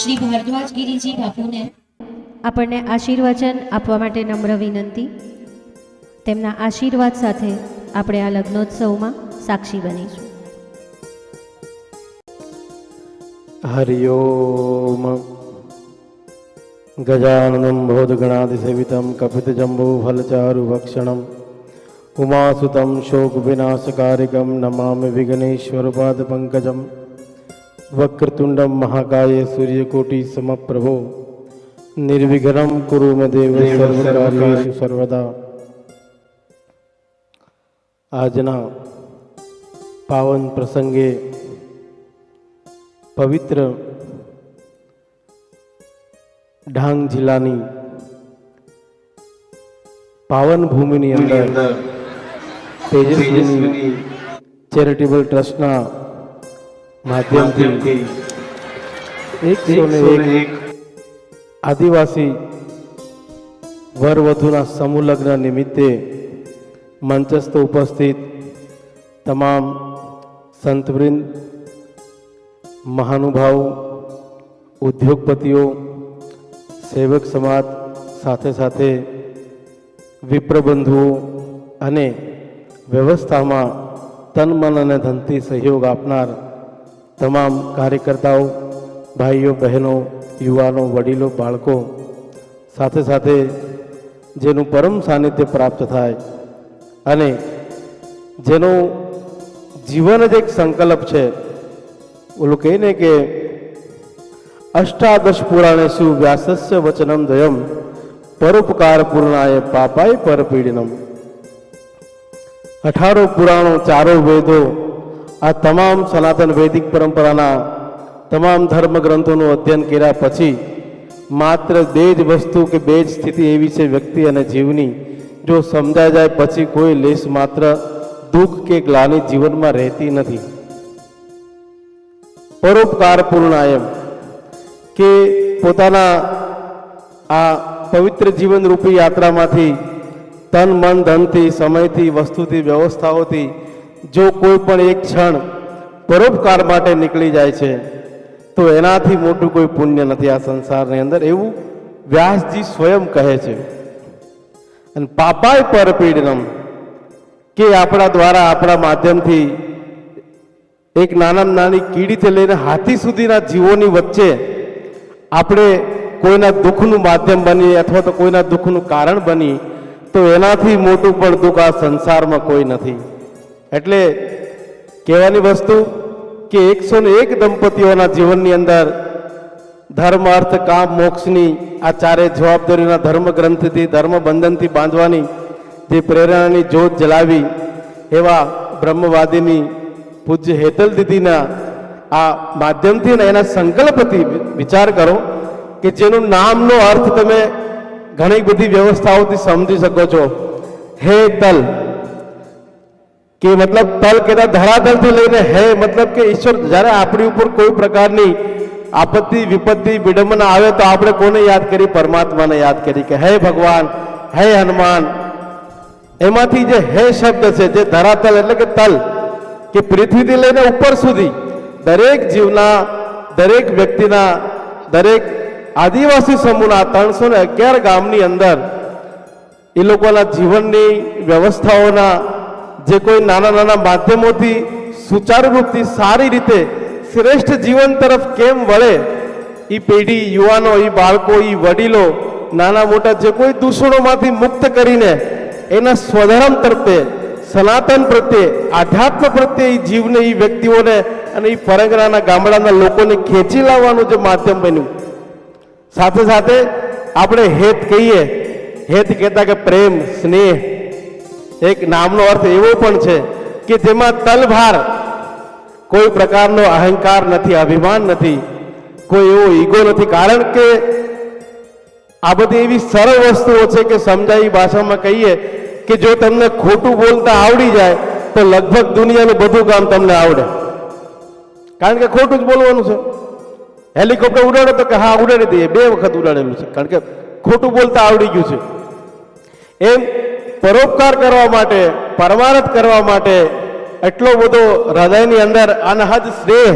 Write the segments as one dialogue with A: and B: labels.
A: શ્રી ભારદ્વાજગીરીજી બાપુને
B: આપણને આશીર્વચન આપવા માટે નમ્ર વિનંતી। તેમના આશીર્વાદ સાથે આપણે આ લગ્નોત્સવમાં સાક્ષી બનીશું।
C: हरि ओम। गजाननं भूतगणाधिसेवितं कपितजम्बूफलचारुभक्षणं उमासुतं शोकविनाशकारिकं नमामि विघ्नेश्वरपादपङ्कजं। वक्रतुण्डं महाकाये सूर्यकोटिसमप्रभो निर्विघ्नं कुरु मे देव सर्वकार्येषु सर्वदा। આજના પાવન પ્રસંગે પવિત્ર ડાંગ જિલ્લાની પાવન ભૂમિની અંદર તેજસ્વીની ચેરિટેબલ ટ્રસ્ટના માધ્યમથી 101 આદિવાસી વરવધુના સમૂહ લગ્ન નિમિત્તે મંચસ્થ ઉપસ્થિત તમામ સંતવૃંદ, મહાનુભાવ, ઉદ્યોગપતિઓ, સેવક સમાજ, સાથે સાથે વિપ્રબંધુઓ અને વ્યવસ્થામાં તન મન અને ધનથી સહયોગ આપનાર તમામ કાર્યકર્તાઓ, ભાઈઓ બહેનો, યુવાનો, વડીલો, બાળકો, સાથે સાથે જેનું પરમ સાનિધ્ય પ્રાપ્ત થાય અને જેનો જીવન જ એક સંકલ્પ છે। ઓલું કહે ને કે અષ્ટાદશ પુરાણેષુ વ્યાસસ્ય વચનમ દ્વયમ પરોપકાર પૂર્ણાય પાપાય પરપીડનમ। 18 પુરાણો, 4 વેદો, આ તમામ સનાતન વૈદિક પરંપરાના તમામ ધર્મ ગ્રંથોનું અધ્યયન કર્યા પછી માત્ર બે જ વસ્તુ કે બે જ સ્થિતિ એવી છે વ્યક્તિ અને જીવની, જો સમજાઈ જાય પછી કોઈ લેશ માત્ર દુઃખ કે ગ્લાનિ જીવનમાં રહેતી નથી। પરોપકાર પૂર્ણાયમ કે પોતાના આ પવિત્ર જીવન રૂપી યાત્રામાંથી તન મન ધનથી, સમયથી, વસ્તુથી, વ્યવસ્થાઓથી જો કોઈ પણ એક ક્ષણ પરોપકાર માટે નીકળી જાય છે તો એનાથી મોટું કોઈ પુણ્ય નથી આ સંસારની અંદર, એવું વ્યાસજી સ્વયં કહે છે। અને પાપાય પરપીડનમ કે આપણા દ્વારા, આપણા માધ્યમથી એક નાનામાં નાની કીડીથી લઈને હાથી સુધીના જીવોની વચ્ચે આપણે કોઈના દુઃખનું માધ્યમ બની અથવા તો કોઈના દુઃખનું કારણ બની તો એનાથી મોટું પણ દુઃખ આ સંસારમાં કોઈ નથી। એટલે કહેવાની વસ્તુ કે 101 દંપતીઓના જીવનની અંદર ધર્મ, અર્થ, કામ, મોક્ષની આ ચારે જવાબદારીના ધર્મ ગ્રંથથી, ધર્મ બંધનથી બાંધવાની જે પ્રેરણાની જ્યોત જલાવી એવા બ્રહ્મવાદીની પૂજ્ય હેતલ દીદીના આ માધ્યમથી ને એના સંકલ્પથી વિચાર કરો કે જેનું નામનો અર્થ તમે ઘણી બધી વ્યવસ્થાઓથી સમજી શકો છો। હેતલ કે મતલબ તલ કહેતા ધરાતલથી લઈને હે મતલબ કે ઈશ્વર જ્યારે આપણી ઉપર કોઈ પ્રકારની આપત્તિ, વિપત્તિ, વિડંબના આવે તો આપણે કોને યાદ કરી? પરમાત્માને યાદ કરી કે હે ભગવાન, હે હનુમાન। એમાંથી જે હે શબ્દ છે, જે ધરાતલ એટલે કે તલ કે પૃથ્વીથી લઈને ઉપર સુધી દરેક જીવના, દરેક વ્યક્તિના, દરેક આદિવાસી સમૂહના 311 ગામની અંદર એ લોકોના જીવનની વ્યવસ્થાઓના જે કોઈ નાના નાના માધ્યમોથી સુચારુ રૂપથી સારી રીતે શ્રેષ્ઠ જીવન તરફ કેમ વળે, એ પેઢી, યુવાનો, એ બાળકો, એ વડીલો, નાના મોટા જે કોઈ દૂષણોમાંથી મુક્ત કરીને એના સ્વધર્મ તરફે, સનાતન પ્રત્યે, આધ્યાત્મ પ્રત્યે એ જીવને, એ વ્યક્તિઓને અને એ પરંગણાના ગામડાના લોકોને ખેંચી લાવવાનું જે માધ્યમ બન્યું। સાથે સાથે આપણે હેત કહીએ, હેત કહેતા કે પ્રેમ, સ્નેહ, એક નામનો અર્થ એવો પણ છે કે જેમાં તલભાર, કોઈ પ્રકારનો અહંકાર નથી, અભિમાન નથી, કોઈ એવો ઈગો નથી। કારણ કે આ બધી એવી સરળ વસ્તુઓ છે કે સમજાવી ભાષામાં કહીએ કે જો તમને ખોટું બોલતા આવડી જાય તો લગભગ દુનિયાનું બધું કામ તમને આવડે। કારણ કે ખોટું જ બોલવાનું છે। હેલિકોપ્ટર ઉડાડો તો કે હા ઉડાડી દઈએ, 2 વખત ઉડાડેલું છે, કારણ કે ખોટું બોલતા આવડી ગયું છે। એમ પરોપકાર કરવા માટે, પરમાર્થ કરવા માટે એટલો બધો હૃદયની અંદર અનહદ સ્નેહ,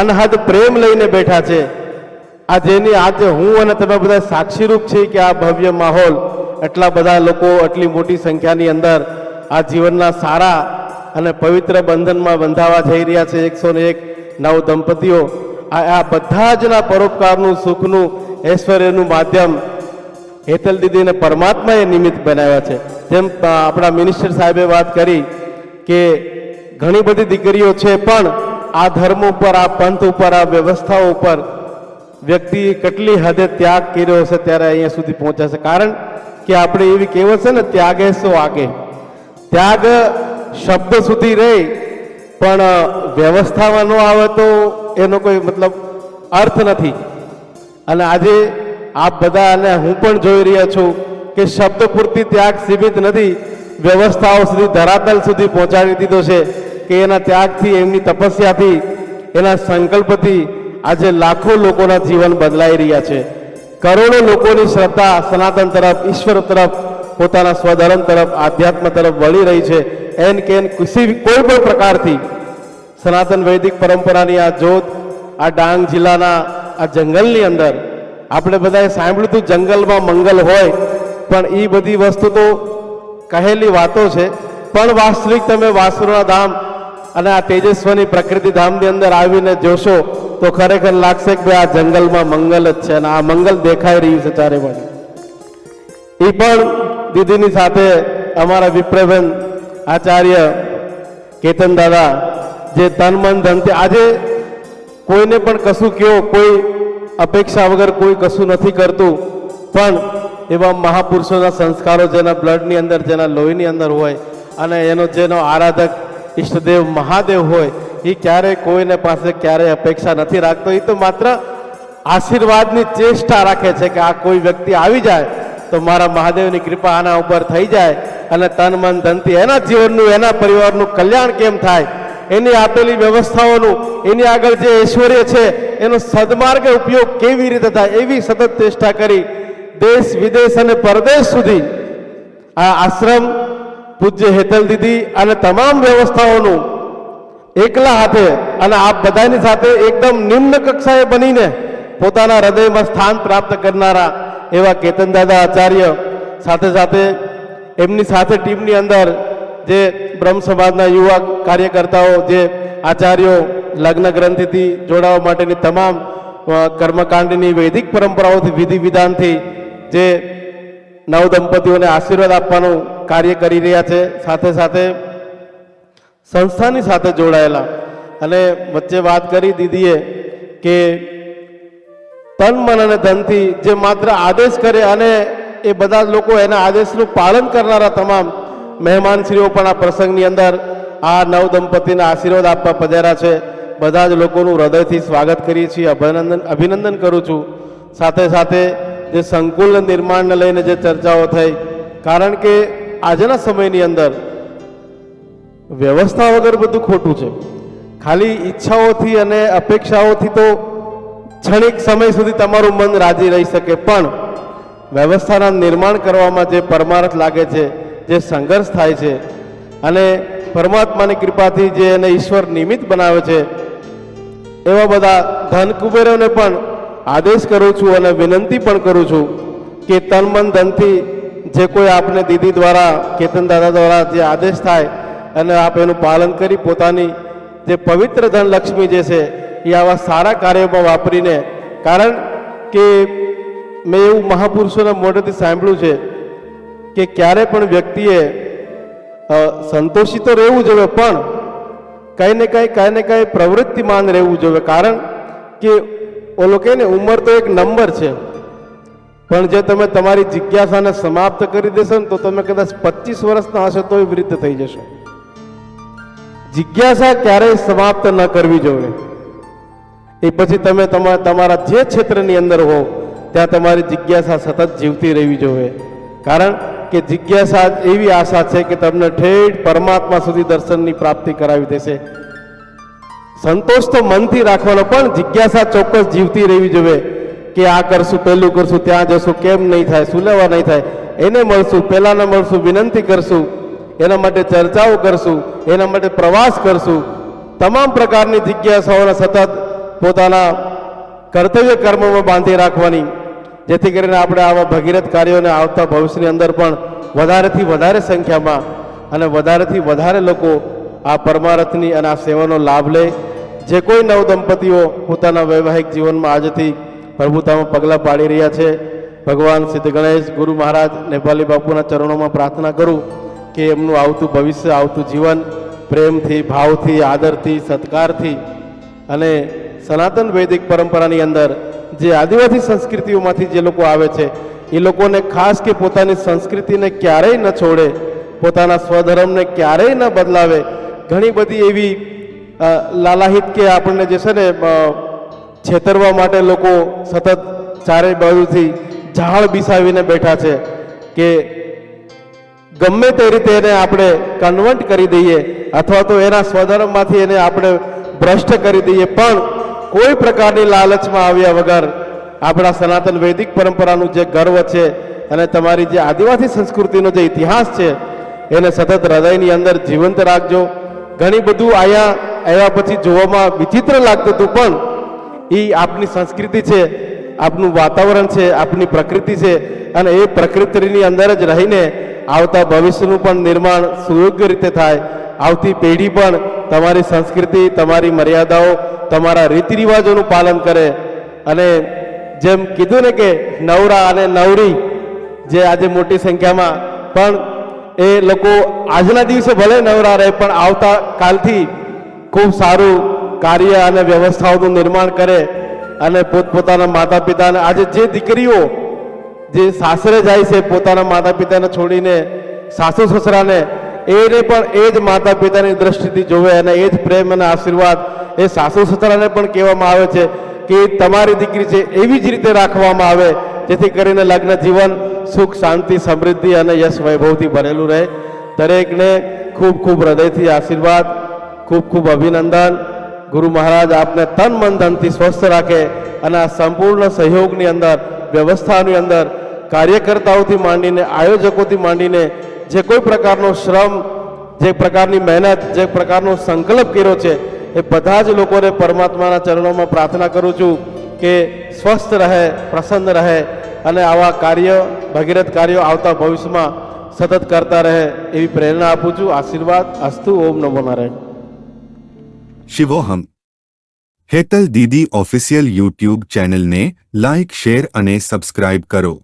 C: અનહદ પ્રેમ લઈને બેઠા છે આ જેની આજે હું અને તમે બધા સાક્ષીરૂપ છીએ કે આ ભવ્ય માહોલ, એટલા બધા લોકો આટલી મોટી સંખ્યાની અંદર આ જીવનના સારા અને પવિત્ર બંધનમાં બંધાવા જઈ રહ્યા છે 101 નવ દંપતીઓ. આ બધા જના પરોપકારનું, સુખનું, ઐશ્વર્યનું માધ્યમ હેતલ દીદીને પરમાત્માએ નિમિત્ત બનાવ્યા છે. જેમ આપણા મિનિસ્ટર સાહેબે વાત કરી કે ઘણી બધી દીકરીઓ છે, પણ આ ધર્મ ઉપર, આ પંથ ઉપર, આ વ્યવસ્થાઓ ઉપર વ્યક્તિએ કેટલી હદે ત્યાગ કર્યો હશે ત્યારે અહીંયા સુધી પહોંચ્યા છે. કારણ કે આપણે એવી કહેવત છે ને, ત્યાગે સો આગે. ત્યાગ શબ્દ સુધી રહે પણ વ્યવસ્થામાં ન આવે તો એનો કોઈ મતલબ અર્થ નથી. અને આજે આપ બધા અને હું પણ જોઈ રહ્યા છું કે શબ્દ પૂરતી ત્યાગ સીમિત નથી, વ્યવસ્થાઓ સુધી, ધરાતલ સુધી પહોંચાડી દીધો છે કે એના ત્યાગથી, એમની તપસ્યાથી, એના સંકલ્પથી આજે લાખો લોકોના જીવન બદલાઈ રહ્યા છે. કરોડો લોકોની શ્રદ્ધા સનાતન તરફ, ઈશ્વર તરફ, પોતાના સ્વધર્મ તરફ, આધ્યાત્મ તરફ વળી રહી છે. એન કેન કોઈ પણ પ્રકારથી સનાતન વૈદિક પરંપરાની આ જ્યોત આ ડાંગ જિલ્લાના આ જંગલની અંદર, આપણે બધાએ સાંભળ્યું હતું જંગલમાં મંગલ હોય, પણ એ બધી વસ્તુ તો કહેલી વાતો છે. પણ વાસ્તવિક તમે વાસુના ધામ અને આ તેજસ્વની પ્રકૃતિ ધામની અંદર આવીને જોશો તો ખરેખર લાગશે કે ભાઈ આ જંગલમાં મંગલ જ છે અને આ મંગલ દેખાઈ રહ્યું છે ચારે બાજુ. એ પણ દીદીની સાથે અમારા વિપ્રબેન આચાર્ય કેતન દાદા જે તન મન ધનથી આજે કોઈને પણ કશું કહો, કોઈ અપેક્ષા વગર કોઈ કશું નથી કરતું, પણ એવા મહાપુરુષોના સંસ્કારો જેના બ્લડની અંદર, જેના લોહીની અંદર હોય અને જેનો આરાધક ઈષ્ટદેવ મહાદેવ હોય, એ ક્યારેય કોઈને પાસે ક્યારેય અપેક્ષા નથી રાખતો. એ તો માત્ર આશીર્વાદની ચેષ્ટા રાખે છે કે આ કોઈ વ્યક્તિ આવી જાય તો મારા મહાદેવની કૃપા આના ઉપર થઈ જાય અને તન મન ધનથી એના જીવનનું, એના પરિવારનું કલ્યાણ કેમ થાય, એની આપેલી વ્યવસ્થાઓનું, એની આગળ જે ઐશ્વર્ય છે એનો સદમાર્ગે ઉપયોગ કેવી રીતે થાય, એવી સતત ચેષ્ટા કરી દેશ વિદેશ અને પરદેશ સુધી આ આશ્રમ પૂજ્ય હેતલ દીદી અને તમામ વ્યવસ્થાઓનું એકલા હાથે અને આપ બધાની સાથે એકદમ નિમ્ન કક્ષાએ બનીને પોતાના હૃદયમાં સ્થાન પ્રાપ્ત કરનારા એવા કેતન દાદા આચાર્ય, સાથે સાથે એમની સાથે ટીમની અંદર જે બ્રહ્મ સમાજના યુવા કાર્યકર્તાઓ, જે આચાર્યો, લગ્ન ગ્રંથિથી જોડાવા માટેની તમામ કર્મકાંડની વૈદિક પરંપરાઓથી, વિધિ વિધાનથી જે નવ દંપતીઓને આશીર્વાદ આપવાનું કાર્ય કરી રહ્યા છે, સાથે સાથે સંસ્થાની સાથે જોડાયેલા. અને વચ્ચે વાત કરી દીદીએ કે તન મન અને ધનથી જે માત્ર આદેશ કરે અને એ બધા લોકો એના આદેશનું પાલન કરનારા તમામ મહેમાનશ્રીઓ પણ આ પ્રસંગની અંદર આ નવ દંપતીના આશીર્વાદ આપવા પધાર્યા છે. બધા જ લોકોનું હૃદયથી સ્વાગત કરીએ છીએ, અભિનંદન કરું છું. સાથે સાથે જે સંકુલ નિર્માણને લઈને જે ચર્ચાઓ થઈ, કારણ કે આજના સમયની અંદર વ્યવસ્થા વગર બધું ખોટું છે. ખાલી ઈચ્છાઓથી અને અપેક્ષાઓથી તો ક્ષણિક સમય સુધી તમારું મન રાજી રહી શકે, પણ વ્યવસ્થાના નિર્માણ કરવામાં જે પરમાર્થ લાગે છે, જે સંઘર્ષ થાય છે અને પરમાત્માની કૃપાથી જે એને ઈશ્વર નિમિત્ત બનાવે છે, એવા બધા ધન કુબેરોને પણ આદેશ કરું છું અને વિનંતી પણ કરું છું કે તન મન ધનથી જે કોઈ આપને દીદી દ્વારા, કેતન દાદા દ્વારા જે આદેશ થાય અને આપ એનું પાલન કરી પોતાની જે પવિત્ર ધન લક્ષ્મી જે છે એ આવા સારા કાર્યોમાં વાપરીને, કારણ કે મેં એવું મહાપુરુષોના મોઢેથી સાંભળ્યું છે કે ક્યારે પણ વ્યક્તિએ સંતોષી તો રહેવું જોઈએ, પણ કાંઈ ને કાંઈ પ્રવૃત્તિમાન રહેવું જોઈએ. કારણ કે ઓલો કહે ને, ઉંમર તો એક નંબર છે, પણ જે તમે તમારી જિજ્ઞાસાને સમાપ્ત કરી દેશો ને તો તમે કદાચ 25 વર્ષના હશો તોય વૃદ્ધ થઈ જશો. જિજ્ઞાસા ક્યારેય સમાપ્ત ન કરવી જોઈએ. એ પછી તમે તમારા જે ક્ષેત્રની અંદર હો ત્યાં તમારી જિજ્ઞાસા સતત જીવતી રહેવી જોઈએ. કારણ કે જિજ્ઞાસા એવી આશા છે કે તમને ઠેઠ પરમાત્મા સુધી દર્શનની પ્રાપ્તિ કરાવી દેશે. સંતોષ તો મનથી રાખવાનો, પણ જિજ્ઞાસા ચોક્કસ જીવતી રહેવી જોઈએ કે આ કરશું, પેલું કરશું, ત્યાં જશું, કેમ નહીં થાય, શું લેવા નહીં થાય, એને મળશું, પેલાને મળશું, વિનંતી કરશું, એના માટે ચર્ચાઓ કરશું, એના માટે પ્રવાસ કરશું. તમામ પ્રકારની જિજ્ઞાસાઓને સતત પોતાના કર્તવ્ય કર્મમાં બાંધી રાખવાની, જેથી કરીને આપણે આવા ભગીરથ કાર્યોને આવતા ભવિષ્યની અંદર પણ વધારેથી વધારે સંખ્યામાં અને વધારેથી વધારે લોકો આ પરમારથની અને આ સેવાનો લાભ લે. જે કોઈ નવ દંપતીઓ પોતાના વૈવાહિક જીવનમાં આજથી પ્રભુતામાં પગલાં પાડી રહ્યા છે, ભગવાન સિદ્ધ ગણેશ ગુરુ મહારાજ નેપાલી બાપુના ચરણોમાં પ્રાર્થના કરું કે એમનું આવતું ભવિષ્ય, આવતું જીવન પ્રેમથી, ભાવથી, આદરથી, સત્કારથી અને સનાતન વૈદિક પરંપરાની અંદર જે આદિવાસી સંસ્કૃતિઓમાંથી જે લોકો આવે છે એ લોકોને ખાસ કે પોતાની સંસ્કૃતિને ક્યારેય ન છોડે, પોતાના સ્વધર્મને ક્યારેય ન બદલાવે. ઘણી બધી એવી લાલાહિત કે આપણને જે છે ને છેતરવા માટે લોકો સતત ચારે બાજુથી ઝાડ બિસાવીને બેઠા છે કે ગમે તે રીતે એને આપણે કન્વર્ટ કરી દઈએ અથવા તો એના સ્વધર્મમાંથી એને આપણે ભ્રષ્ટ કરી દઈએ, પણ કોઈ પ્રકારની લાલચમાં આવ્યા વગર આપણા સનાતન વૈદિક પરંપરાનું જે ગર્વ છે અને તમારી જે આદિવાસી સંસ્કૃતિનો જે ઇતિહાસ છે એને સતત હૃદયની અંદર જીવંત રાખજો. ઘણી બધું અહીંયા આવ્યા પછી જોવામાં વિચિત્ર લાગતું હતું, પણ એ આપની સંસ્કૃતિ છે, આપનું વાતાવરણ છે, આપની પ્રકૃતિ છે અને એ પ્રકૃતિની અંદર જ રહીને આવતા ભવિષ્યનું પણ નિર્માણ સુયોગ્ય રીતે થાય. આવતી પેઢી પણ તમારી સંસ્કૃતિ, તમારી મર્યાદાઓ, તમારા રીતિ રિવાજોનું પાલન કરે. અને જેમ કીધું ને કે નવરા અને નવરી જે આજે મોટી સંખ્યામાં પણ એ લોકો આજના દિવસે ભલે નવરા રહે પણ આવતા કાલથી ખૂબ સારું કાર્ય અને વ્યવસ્થાઓનું નિર્માણ કરે અને પોતપોતાના માતા પિતાને, આજે જે દીકરીઓ જે સાસરે જાય છે પોતાના માતા પિતાને છોડીને સાસુ સસરાને, એને પણ એ જ માતા પિતાની દ્રષ્ટિથી જોવે અને એ જ પ્રેમ અને આશીર્વાદ એ સાસુ સસરાને પણ કહેવામાં આવે છે કે તમારી દીકરી છે એવી જ રીતે રાખવામાં આવે, જેથી કરીને લગ્ન જીવન સુખ, શાંતિ, સમૃદ્ધિ અને યશ વૈભવથી ભરેલું રહે. દરેકને ખૂબ ખૂબ હૃદયથી આશીર્વાદ, ખૂબ ખૂબ અભિનંદન. ગુરુ મહારાજ આપને તન મન ધનથી સ્વસ્થ રાખે અને આ સંપૂર્ણ સહયોગની અંદર, વ્યવસ્થાની અંદર કાર્યકર્તાઓથી માંડીને, આયોજકોથી માંડીને જે કોઈ પ્રકારનો શ્રમ, જે પ્રકારની મહેનત, જે પ્રકારનો સંકલ્પ કર્યો છે એ બધા જ લોકોને પરમાત્માના ચરણોમાં પ્રાર્થના કરું છું કે સ્વસ્થ રહે, પ્રસન્ન રહે અને આવા કાર્ય, ભગીરથ કાર્યો આવતા ભવિષ્યમાં સતત કરતા રહે એવી પ્રેરણા આપું છું. આશીર્વાદ અસ્તુ. ઓમ નમો નારાયણ.
D: શિવોહમ. હેતલ દીદી ઓફિશિયલ યુટ્યુબ ચેનલને લાઇક, શેર અને સબસ્ક્રાઇબ કરો.